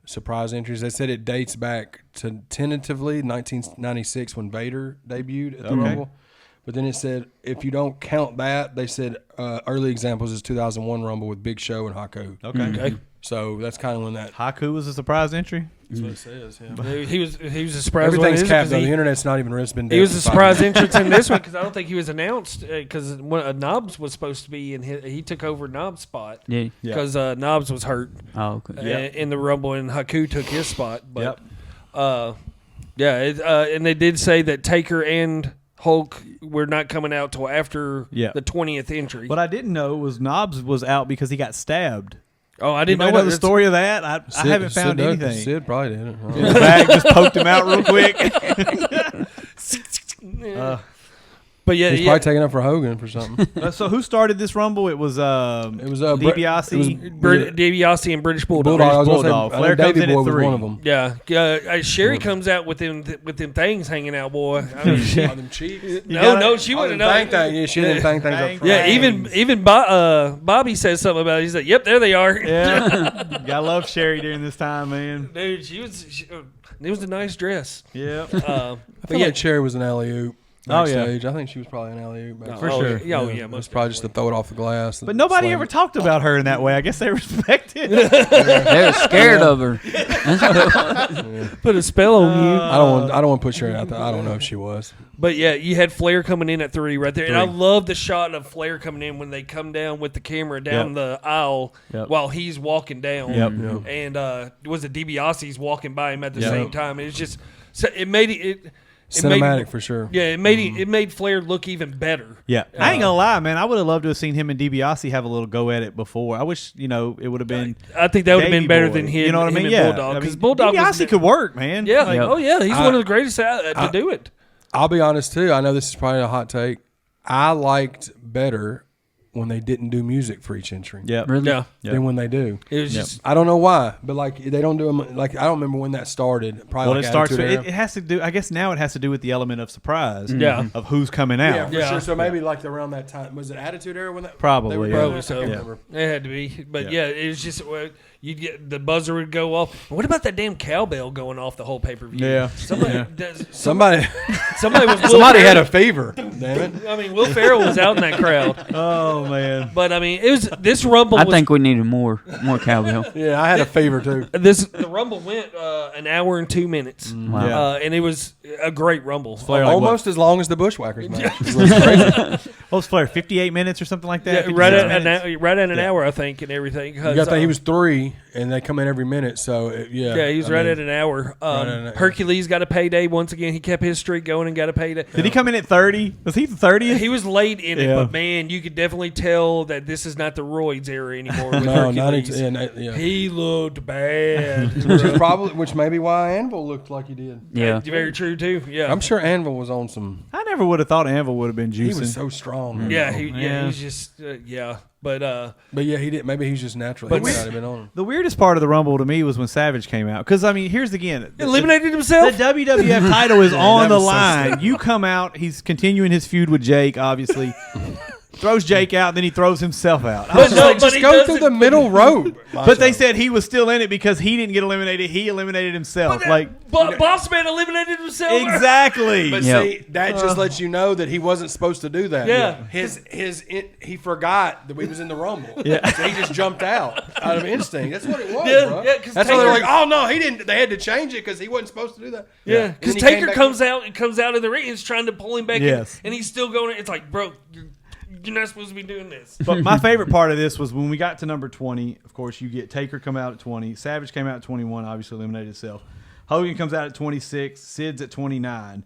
surprise entries. They said it dates back to tentatively 1996 when Vader debuted at the Rumble. But then it said if you don't count that, they said early examples is 2001 Rumble with Big Show and Haku.
okay.
Okay.
So that's kind of when that.
Haku was a surprise entry.
That's what it says. Yeah.
He was a surprise.
Everything's
one,
capped though.
he,
The internet's not even been.
he was a
dead for 5
surprise
minutes.
entrance in this one because I don't think he was announced because Knobs was supposed to be in. He took over Knobs' spot
Yeah.
because Knobs was hurt
Oh, okay.
in the Rumble and Haku took his spot. But
Yep.
and they did say that Taker and Hulk were not coming out till after
Yeah.
the 20th entry.
What I didn't know was Knobs was out because he got stabbed.
Oh, I
You
didn't
know
know
what
that.
the story of that? I haven't found
Sid
anything.
Sid probably did it.
The bag just poked him out real quick.
But yeah,
He's
yeah.
probably taking up for Hogan for something.
So who started this Rumble? It was DiBiase.
DiBiase and British Bulldog.
Bulldog. I was gonna
Bulldog.
say,
Flair
I think
comes
Baby
in at
Boy was
3.
one of them.
Yeah, Sherry comes out with them things hanging out, boy. I mean,
All them cheeks.
no, she
All
wouldn't
them
know.
bang things. Yeah, she didn't bang things up front.
Yeah, even Bobby says something about it. He's like, "Yep, there they are."
Yeah, gotta love Sherry during this time, man.
Dude, it was a nice dress.
Yeah,
I feel like Cherry was an alley-oop
Oh, yeah.
backstage. I think she was probably an alley-oop. backstage.
For sure.
Yeah, oh, yeah,
It was
most
probably just to throw it off the glass.
but nobody
slam
ever
it.
talked about her in that way. I guess they respect it.
They're scared of her.
put a spell on you.
I don't want to put Sherry out there. I don't know if she was.
But yeah, you had Flair coming in at 3 right there, and I
3.
love the shot of Flair coming in when they come down with the camera down
Yep.
the aisle
Yep.
while he's walking down.
Yep.
And was it DiBiase's walking by him at the
Yep.
same time? It's just so it made it.
Cinematic for sure.
Yeah, it made Flair look even better.
Yeah, I ain't gonna lie, man. I would have loved to have seen him and DiBiase have a little go at it before. I wish, it would have been.
I think that would have been
Davey
better
Boy.
than him.
You know what I
him
mean?
and
Yeah,
Bulldog, because
I mean,
Bulldog
DiBiase could work, man.
Yeah,
Like,
Yep.
oh yeah, he's one of the greatest to do it.
I'll be honest too. I know this is probably a hot take. I liked better when they didn't do music for each entry.
yeah,
Really?
Yeah,
Than when they do.
it was just
I don't know why, but like they don't do them. Like I don't remember when that started. Probably
Well,
like
it starts.
Attitude
With,
Era.
it has to do. I guess now it has to do with the element of surprise.
Yeah.
Of who's coming out.
Yeah, for
Yeah.
sure. So maybe like around that time, was it Attitude Era when that?
Probably,
they were
yeah.
doing
Probably
that?
so.
I can't
Yeah.
remember.
it had to be. But
Yeah.
yeah, it was just you'd get the buzzer would go off. What about that damn cowbell going off the whole pay-per-view?
Yeah.
Somebody
Yeah.
Somebody,
somebody was Will
somebody had
Ferrell.
a fever. Damn it.
I mean, Will Ferrell was out in that crowd.
Oh man.
But I mean, it was this Rumble.
I
was,
think we needed more cowbell.
Yeah, I had a fever too.
the Rumble went an hour and 2 minutes,
Wow.
Yeah.
and it was a great Rumble.
Flair, like,
Almost as long as the Bushwhackers match. It was crazy.
what was Flair? 58 minutes or something like that.
Yeah, right
56
at
minutes?
right at an
Yeah.
hour, I think, and everything.
You got to think he was 3, and they come in every minute. So yeah,
Yeah, he was
I
right
mean,
at an hour.
at an hour.
Hercules got a payday once again. He kept his streak going and got a payday.
Did he come in at 30? Was he the 30th?
He was late in it,
Yeah.
but man, you could definitely tell that this is not the Roids era anymore with
No, not
Hercules.
yeah.
He looked bad.
Which may be why Anvil looked like he did.
Yeah.
Very true too. Yeah,
I'm sure Anvil was on some.
I never would have thought Anvil would have been
He
juicing.
was so strong.
yeah,
Yeah.
he's just but
But yeah, he did. Maybe he's just natural.
But
He
we-
might have been on him.
The weirdest part of the Rumble to me was when Savage came out. Because, I mean, here's again.
eliminated
The
himself.
WWF title is on
that
the
was so
line.
stupid.
You come out. He's continuing his feud with Jake, obviously. Throws Jake out, then he throws himself out. I was
But
just
no,
like,
but
Just
he
go
does
through
it-
the middle road.
but they said he was still in it because he didn't get eliminated. He eliminated himself.
Boss Man eliminated himself.
Exactly.
But
Yep.
see, that just lets you know that he wasn't supposed to do that.
Yeah.
He forgot that we was in the Rumble.
Yeah.
So he just jumped out of instinct. That's what it was,
Yeah,
bro.
yeah, 'cause
That's why they're
Taker-
like, oh no, he didn't. They had to change it because he wasn't supposed to do that.
Yeah,
And
because
then he came
Taker
back-
comes out of the ring and is trying to pull him back
Yes.
in, and he's still going. It's like, bro, you're not supposed to be doing this.
But my favorite part of this was when we got to number 20. Of course, you get Taker come out at 20. Savage came out at 21, obviously eliminated himself. Hogan comes out at 26. Sid's at 29.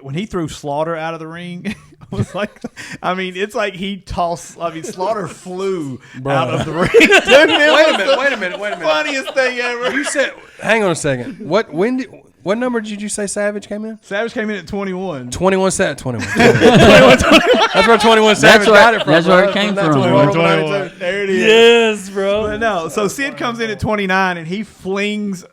When he threw Slaughter out of the ring, it was like, I mean, it's like he tossed. I mean, Slaughter flew out of the ring. Dude,
Wait a minute.
funniest thing ever.
You said, hang on a second. What number did you say Savage came in?
Savage came in at 21.
21 set 21. That's where 21 Savage
where-
got it from.
that's
bro.
where it came
That's
from.
what Roman
21.
Reigns did.
There it is.
Yes, bro.
But no, so Sid comes in at 29 and he flings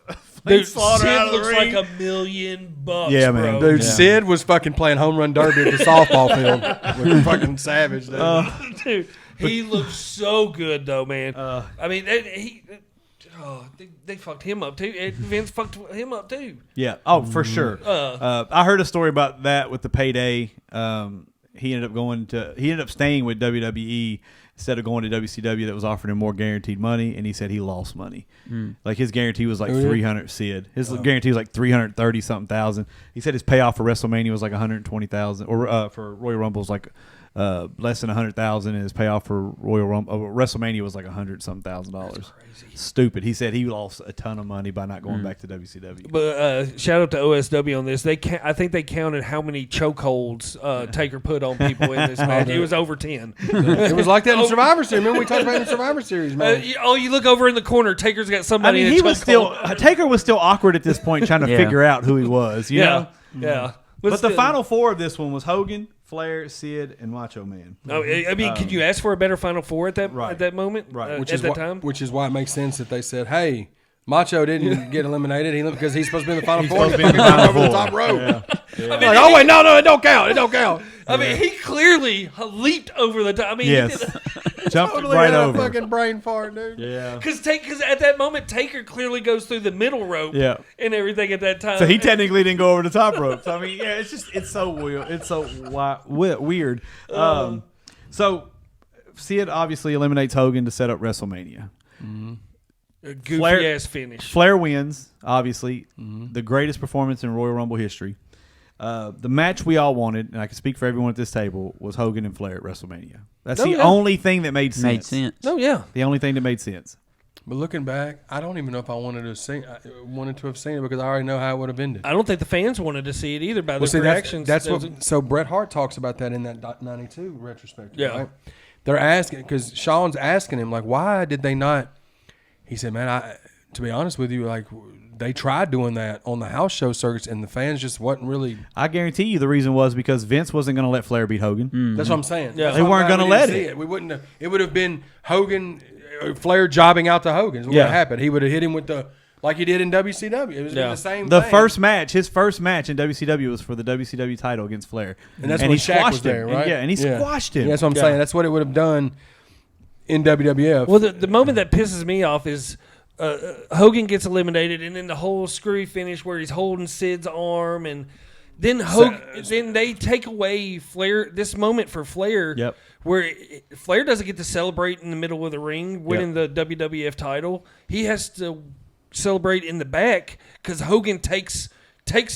Dude,
Slaughter
Sid
out of the
looks
ring.
like $1,000,000.
Yeah, man.
bro.
Dude,
Yeah.
Sid was fucking playing home run derby at the softball field with fucking Savage. Dude.
Dude, he looks so good though, man. I mean, they fucked him up too. Vince fucked him up too.
Yeah. Oh, for sure. I heard a story about that with the payday. He ended up staying with WWE instead of going to WCW that was offering him more guaranteed money, and he said he lost money. Like his guarantee was like 300. Sid, his guarantee was like 330 something thousand. He said his payoff for WrestleMania was like 120,000, or for Royal Rumble was like less than 100,000, and his payoff for Royal Rumble WrestleMania was like $100,000. Stupid. He said he lost a ton of money by not going back to WCW.
But shout out to OSW on this. I think they counted how many chokeholds Taker put on people in this match. It was over 10.
It was like that in Survivor Series. Remember we talked about it in Survivor Series, man.
You look over in the corner. Taker's got
I
somebody.
mean,
in a
he was
chokehold.
still Taker was still awkward at this point, trying to
Yeah.
figure out who he was. You know?
yeah.
But the
still-
final four of this one was Hogan, Flair, Sid, and Macho Man.
Oh, I mean, could you ask for a better Final Four at that moment?
Right.
Which
at
is
that
why,
time.
which is why it makes sense that they said, "Hey, Macho didn't get eliminated because he's supposed to be in the final four.
supposed to be in the final
over the
four.
top rope."
I mean,
Like, oh wait, no, it don't count. It don't count.
I mean, he clearly leaped over the top. I mean,
Yes. Jumped
Totally
right
had a
over.
fucking brain fart, dude.
Yeah.
because at that moment Taker clearly goes through the middle rope.
Yeah.
And everything at that time.
So he technically didn't go over the top rope. So I mean, yeah, it's so weird. It's so weird. So Sid obviously eliminates Hogan to set up WrestleMania.
a goofy
Flair-
ass finish.
Flair wins, obviously, the greatest performance in Royal Rumble history. The match we all wanted, and I can speak for everyone at this table, was Hogan and Flair at WrestleMania. That's
Oh,
the
yeah.
only thing that made sense.
Made sense.
Oh yeah.
The only thing that made sense.
But looking back, I don't even know if I wanted to have seen it because I already know how it would have ended.
I don't think the fans wanted to see it either by
Well,
their
see,
reactions.
that's what. So Bret Hart talks about that in that '92 retrospective.
Yeah.
Right? They're asking because Sean's asking him like, why did they not? He said, man, to be honest with you, like they tried doing that on the house show circuits, and the fans just wasn't really.
I guarantee you the reason was because Vince wasn't going to let Flair beat Hogan.
That's what I'm saying.
Yeah.
That's
They
why I'm
weren't
glad
gonna
we didn't
let
see
it.
We wouldn't have. It would have been Hogan, Flair jobbing out to Hogan. Is what would
Yeah.
have happened. He would have hit him with the like he did in WCW. It was
Yeah.
the same.
The
thing.
first match, his first match in WCW was for the WCW title against Flair,
and that's
he
when Shaq
squashed
was there,
him.
right?
And he squashed him.
Yeah, that's what I'm
Yeah.
saying. That's what it would have done in WWF.
Well, the moment that pisses me off is Hogan gets eliminated, and then the whole screwy finish where he's holding Sid's arm, and then then they take away Flair. This moment for Flair,
Yep.
where Flair doesn't get to celebrate in the middle of the ring, winning the WWF title. He has to celebrate in the back because Hogan takes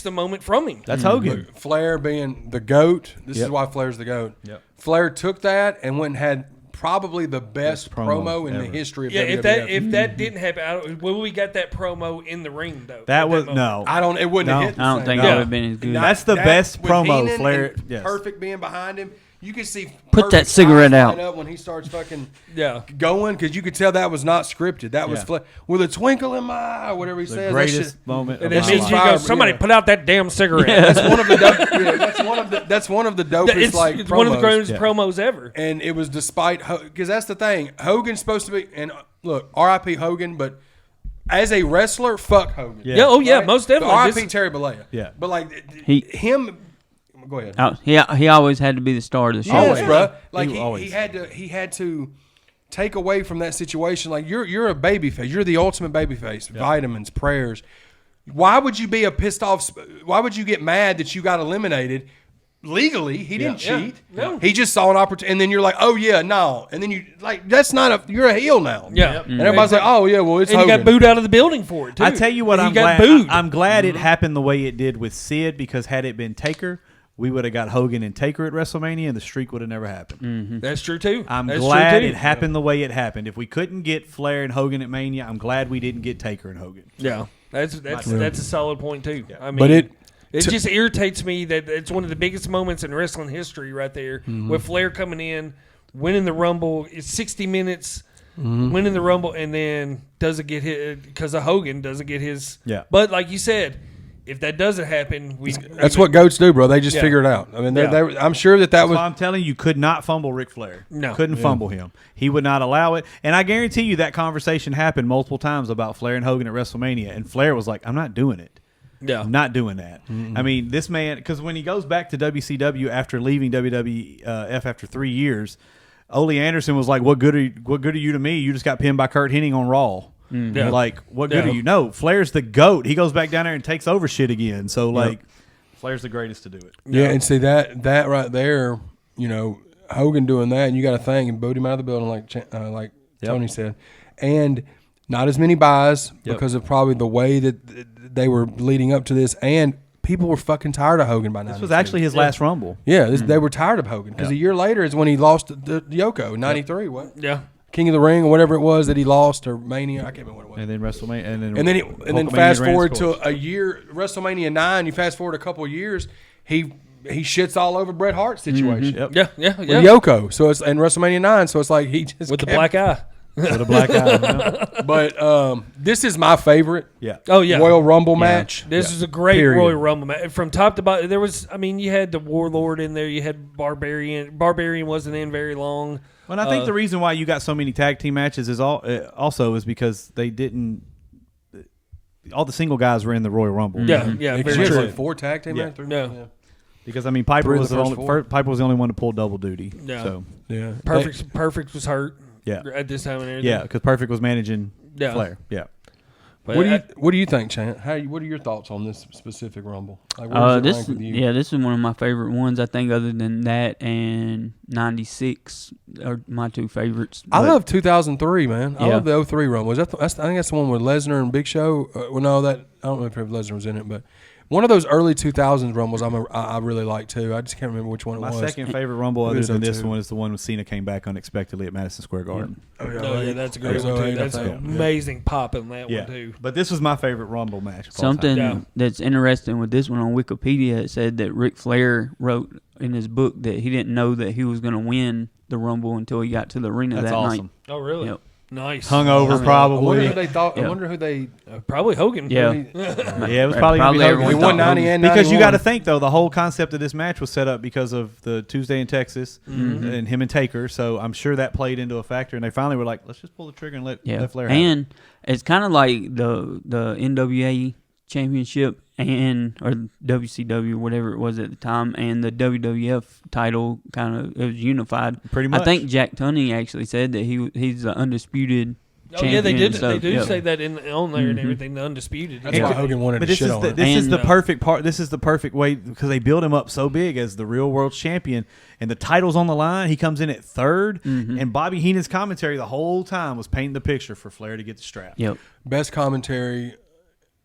the moment from him.
That's Hogan.
Flair being the GOAT. This
Yep.
is why Flair's the GOAT.
Yep.
Flair took that and went and had probably the best promo in
ever.
the history of
Yeah,
WWF.
if that didn't happen, we got that promo in the ring though.
That
at
was
moment.
no.
I don't. It wouldn't
No.
have hit. The
I don't
same.
think
No.
that would have been as good.
That's the
That-
best
with
promo,
Heenan
Flair.
and
Yes.
Perfect being behind him. You could see
Put that
Perfect's
cigarette
eyes light
out.
up when he starts fucking
Yeah.
going because you could tell that was not scripted. That was
Yeah.
Flair with a twinkle in my eye, or whatever he
The
says. That
greatest
shit-
moment
And
of
then
my
shit's
Vince
life.
G
fire,
goes, "Somebody
yeah.
put out that damn cigarette."
That's one of the that's one of the dopest
it's
like
it's one of the
promos.
greatest
Yeah.
promos ever.
And it was despite because that's the thing. Hogan's supposed to be and look, R.I.P. Hogan, but as a wrestler, fuck Hogan.
Yeah.
Yeah, oh yeah,
Right?
most
The
definitely.
R.I.P.
This-
Terry Bollea.
Yeah.
but like
He-
Go ahead.
He always had to be the star of the show.
Yes,
Always.
bro. Like
He always.
he had to take away from that situation. Like you're a baby face. You're the ultimate baby face. Vitamins, prayers. Why would you be a pissed off? Why would you get mad that you got eliminated? Legally, he didn't
Yeah.
cheat.
No.
He just saw an opportunity, and then you're like, "Oh yeah, no." And then you like, "That's not a. You're a heel now."
Yeah.
And everybody's like, "Oh yeah, well it's
and he
Hogan."
got booed out of the building for it too.
I tell you what,
And
I'm
he got
glad.
booed.
I'm glad it happened the way it did with Sid because had it been Taker, we would have got Hogan and Taker at WrestleMania, and the streak would have never happened.
That's true too.
I'm
That's
glad
true, too.
it happened the way it happened. If we couldn't get Flair and Hogan at Mania, I'm glad we didn't get Taker and Hogan.
Yeah, that's a solid point too. I mean,
But it
just irritates me that it's one of the biggest moments in wrestling history right there with Flair coming in, winning the Rumble. It's 60 minutes, winning the Rumble, and then doesn't get hit because of Hogan doesn't get his.
Yeah.
But like you said, if that doesn't happen,
that's what goats do, bro. They just
Yeah.
figure it out. I mean,
Yeah.
I'm sure that
So
was.
I'm telling you, could not fumble Ric Flair.
No.
Couldn't fumble him. He would not allow it. And I guarantee you that conversation happened multiple times about Flair and Hogan at WrestleMania. And Flair was like, I'm not doing it.
Yeah.
I'm not doing that. I mean, this man, because when he goes back to WCW after leaving WWF after 3 years, Ole Anderson was like, what good are you to me? You just got pinned by Kurt Hennig on Raw.
Yeah.
Like, what good
Yeah.
are you? No, Flair's the GOAT. He goes back down there and takes over shit again. So, like, Flair's the greatest to do it.
Yeah, and see that right there, you know, Hogan doing that, and you got to thank and booed him out of the building, like Tony said, and not as many buys because of probably the way that they were leading up to this, and people were fucking tired of Hogan by now.
This was actually his last Rumble.
yeah, they were tired of Hogan because a year later is when he lost the Yoko, 93, what?
Yeah.
King of the Ring or whatever it was that he lost, or Mania, I can't remember what it was.
And then WrestleMania,
And then
Hulkamania
fast
ran its
forward
course.
to a year, WrestleMania 9. You fast forward a couple of years, he shits all over Bret Hart's situation
Yep.
Yeah.
with Yoko. So it's and WrestleMania 9. So it's like he just
With the
kept-
black eye.
with a black eye. Yeah.
But this is my favorite
Yeah.
Oh yeah.
Royal Rumble match.
This is a great
Period.
Royal Rumble match from top to bottom. There was, I mean, you had the Warlord in there. You had Barbarian. Barbarian wasn't in very long.
Well, and I think the reason why you got so many tag team matches is also is because they didn't. All the single guys were in the Royal Rumble.
Yeah,
Yeah,
very
she has
true.
like 4 tag team matches.
No.
Because I mean, Piper
Three of
was
the
the
first
only
four.
Piper was the only one to pull double duty.
Yeah.
So
Yeah.
Perfect was hurt.
Yeah.
At this time and everything.
yeah, because Perfect was managing
Yeah.
Flair. Yeah.
But
What do you think, Chant? What are your thoughts on this specific Rumble? Like, where does it
This
rank with you?
this is one of my favorite ones. I think other than that and '96 are my two favorites.
I
But
love 2003, man. I
Yeah.
love the 03 Rumble. I think that's the one with Lesnar and Big Show. Well, no, I don't know if Lesnar was in it, but One of those early 2000s Rumbles I really like too. I just can't remember which one it
My
was.
second favorite Rumble,
It
other
was
than this
02.
one, is the one when Cena came back unexpectedly at Madison Square Garden.
Oh yeah, that's a
It
great
was
one
08,
too.
I
That's an
think.
amazing pop in that
Yeah,
one too.
but this was my favorite Rumble match. of all
Something
time.
Yeah.
that's interesting with this one on Wikipedia, it said that Ric Flair wrote in his book that he didn't know that he was going to win the Rumble until he got to the arena
That's
that
awesome.
night.
Oh really?
Yep.
Nice.
Hungover,
I mean,
I
probably.
wonder who they thought.
Yeah.
I wonder who they.
Probably Hogan.
Yeah.
Yeah, it was probably gonna be Hogan.
everyone
He
thought
won 90
Hogan-
and
Because you
91.
got to think though, the whole concept of this match was set up because of the Tuesday in Texas and him and Taker. So I'm sure that played into a factor, and they finally were like, "Let's just pull the trigger and let Flair have it."
And it's kind of like the NWA championship or WCW, whatever it was at the time, and the WWF title kind of it was unified.
Pretty much.
I think Jack Tunney actually said that he's the undisputed
Oh
champion.
yeah, they did.
and stuff.
They do
Yep.
say that on there and everything. The undisputed.
That's
Yeah.
why Hogan wanted
But
to
this
shit
is
on
the,
him.
this is
And,
the perfect part. This is the perfect way because they build him up so big as the real world champion, and the title's on the line. He comes in at third, and Bobby Heenan's commentary the whole time was painting the picture for Flair to get the strap.
Yep.
Best commentary.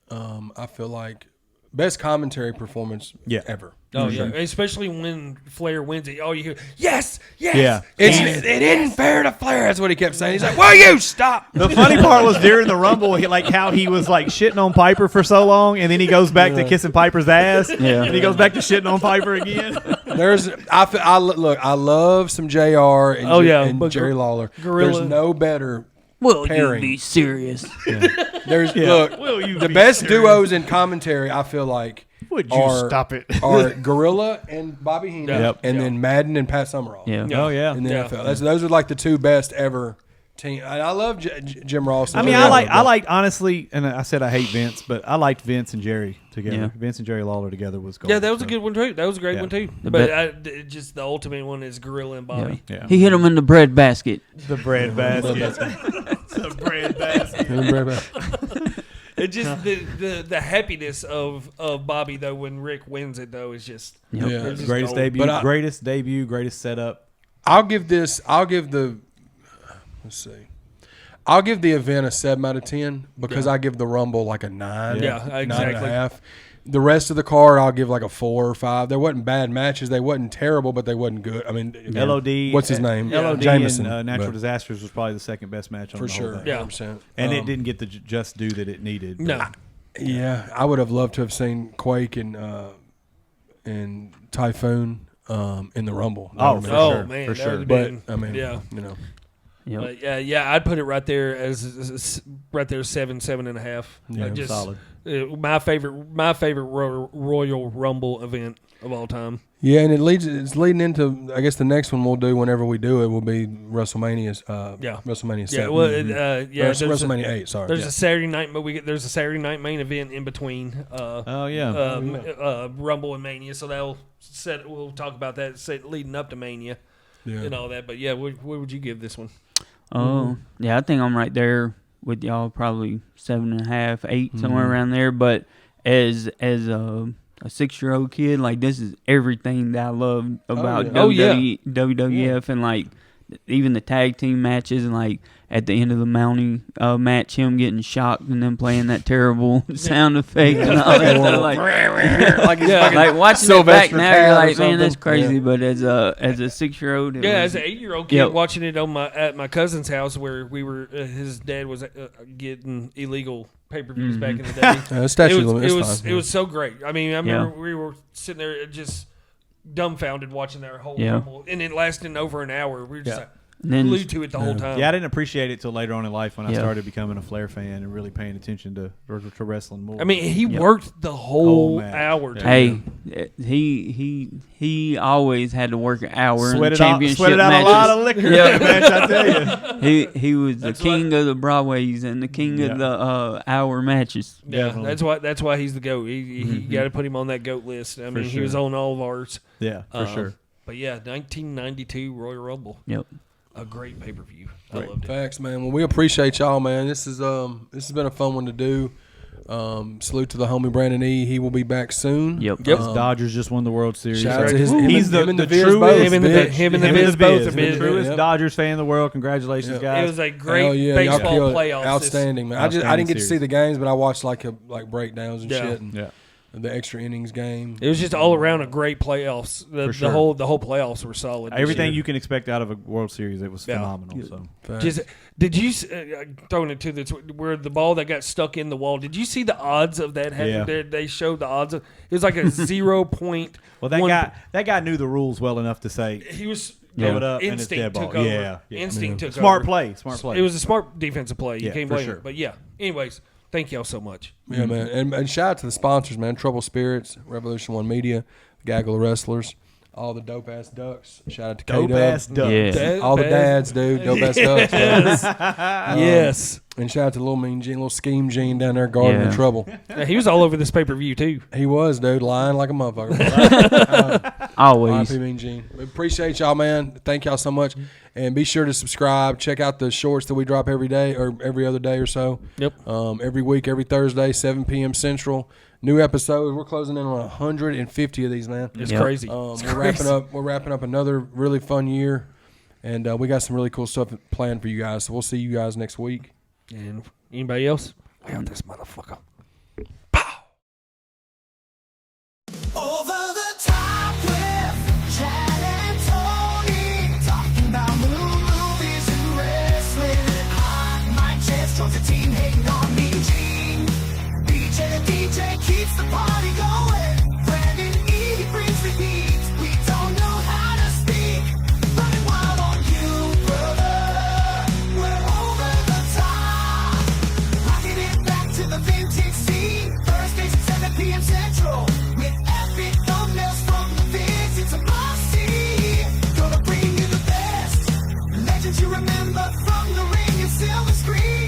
I feel like best commentary performance ever.
Oh yeah, especially when Flair wins it. Oh, you hear yes, yes.
Yeah.
It isn't fair to Flair. That's what he kept saying. He's like, "Will you stop?"
The funny part was during the Rumble, like how he was like shitting on Piper for so long, and then he goes back to kissing Piper's ass, and he goes back to shitting on Piper again.
Look. I love some Jr. and,
Oh, yeah,
and
but
Jerry Lawler.
Gorilla-
There's no better.
Will
Pairing.
you be serious?
There's look.
Will you
The
be
best
serious?
duos in commentary, I feel like,
Would you
are,
stop it?
are Gorilla and Bobby Heenan,
Yep.
and then Madden and Pat Summerall.
Yeah.
Oh yeah.
in the
Yeah.
NFL. Those are like the two best ever team. And I love Jim Ross. and
I mean,
Jerry
I
Lawler,
like honestly, and I said I hate Vince, but I liked Vince and Jerry together.
Yeah.
Vince and Jerry Lawler together was gold.
Yeah, that was a
so.
good one too. That was a great
Yeah.
one too.
The
But just the ultimate one is Gorilla and Bobby.
Yeah.
He hit him in the bread basket.
The bread basket. The bread basket.
Yeah.
It just the happiness of Bobby though when Rick wins it though is just
Yep.
Yeah.
it's just
Greatest
gold.
debut,
But
greatest setup.
I'll give the event a 7 out of 10 because I give the Rumble like a 9.
Yeah,
9.5.
exactly.
The rest of the card, I'll give like a 4 or 5. There wasn't bad matches. They wasn't terrible, but they wasn't good. I mean,
LOD.
What's his name?
LOD
Jameson.
and Natural
but
Disasters was probably the second best match on
for
the whole
sure.
thing.
Yeah.
100%.
And it didn't get the just due that it needed.
No.
Yeah, I would have loved to have seen Quake and Typhoon in the Rumble. That
Oh,
would've been
for
Oh
sure,
man,
for
that
sure.
would've
But
been-
I mean,
yeah.
you know,
Yep.
But yeah, I'd put it right there as right there 7.5.
Yeah,
just
solid.
My favorite Royal Rumble event of all time.
yeah, and it's leading into I guess the next one we'll do whenever we do it will be WrestleMania's
Yeah.
WrestleMania
Yeah,
7.
well, there's
WrestleMania 8. Sorry,
There's a Saturday night, but there's a Saturday night main event in between.
Oh yeah.
Rumble and Mania, so we'll talk about that leading up to Mania
yeah.
and all that. But yeah, what would you give this one?
Oh, yeah, I think I'm right there with y'all, probably 7.5, 8, somewhere around there. But as a 6-year-old kid, like this is everything that I love about WWF and like even the tag team matches and like at the end of the Mountie match, him getting shocked and then playing that terrible sound effect and all that stuff. Like, like watching it back
Sylvester
now,
Cat
you're
or
like, man, that's
something.
crazy.
Yeah.
But as a 6-year-old, it
Yeah,
was,
as an 8-year-old kid
Yep.
watching it at my cousin's house where we were, his dad was getting illegal pay-per-views back in the day.
statute
it was,
limit.
it
It's
was
fine.
it was so great. I mean, I remember
Yeah.
we were sitting there just dumbfounded watching their whole
Yeah.
Rumble, and it lasted over an hour. We were just
Yeah.
like,
and then
glued to it the whole time.
Yeah, I didn't appreciate it till later on in life when I
Yeah.
started becoming a Flair fan and really paying attention to wrestling more.
I mean, he
Yep.
worked the whole
match.
hour. Too.
Hey, he always had to work an hour in
sweated
championship
out a
matches.
lot of liquor in
Yeah.
that match, I tell you.
He was the
That's
king of the Broadways and the king
Yeah.
of the hour matches.
Yeah,
Definitely.
that's why he's the goat. He got to put him on that goat list. I mean, he
sure.
was on all of ours.
Yeah, for sure.
But yeah, 1992 Royal Rumble,
Yep.
a great pay per view. I loved it.
Facts, man. Well, we appreciate y'all, man. This has been a fun one to do. Salute to the homie Brandon E. He will be back soon.
Yep.
Yep.
His Dodgers just won the World Series.
Shout out to his.
He's
him and
the
Viz
truest-
both,
him and the-
bitch.
him and the
Him
Viz both have
the
been-
truest
Yep.
Dodgers fan in the world. Congratulations,
Yep.
guys.
It was a
Hell
great
yeah, y'all
baseball
killed it.
playoffs.
Outstanding, man. I didn't
Outstanding
get to see
series.
the games, but I watched like breakdowns and
Yeah.
shit. And
Yeah.
the extra innings game.
It was just all around a great playoffs. The
sure.
whole playoffs were solid. this
Everything
year.
you can expect out of a World Series, it was
Yeah.
phenomenal. So
Facts.
Just, did you throwing it to this where the ball that got stuck in the wall? Did you see the odds of that?
Yeah.
They showed the odds. It was like a 0.1.
well, that guy knew the rules well enough to say
He was
throw it up and it's
instinct
dead ball.
took over.
Yeah, yeah.
Instinct took
Smart
over.
play, smart play.
It was a smart defensive play. You
Yeah,
can't
for
blame
sure.
it. But yeah. Anyways, thank y'all so much.
Yeah, man. And shout out to the sponsors, man. Trouble Spirits, Revolution One Media, the Gaggle of Wrestlers, all the dope ass ducks. Shout out to
dope
K-Dub.
ass duck.
Yeah.
All the dads, dude. Dope ass ducks.
Yes. Yes.
And shout out to Little Mean Gene, Little Scheme Gene down there guarding
Yeah.
the trouble.
Yeah, he was all over this pay per view too.
He was, dude, lying like a motherfucker.
Always.
RIP Mean Gene. We appreciate y'all, man. Thank y'all so much. And be sure to subscribe. Check out the shorts that we drop every day or every other day or so.
Yep.
Every week, every Thursday, 7 p.m. Central. New episodes. We're closing in on 150 of these, man.
It's
Yep.
crazy.
We're
It's
wrapping up. We're wrapping up another really fun year, and we got some really cool stuff planned for you guys. So we'll see you guys next week.
And anybody else? I got this motherfucker.
Over the top with Chad and Tony, talking about movies and wrestling. Hot mic chest towards the team, hating on me, Gene. BJ the DJ keeps the party going. Brandon E brings the heat. We don't know how to speak, running wild on you, brother. We're over the top, rocking it back to the vintage scene. Thursdays at 7 p.m. Central with epic thumbnails from the vids. It's a must-see. Gonna bring you the best legends you remember from the ring and silver screen.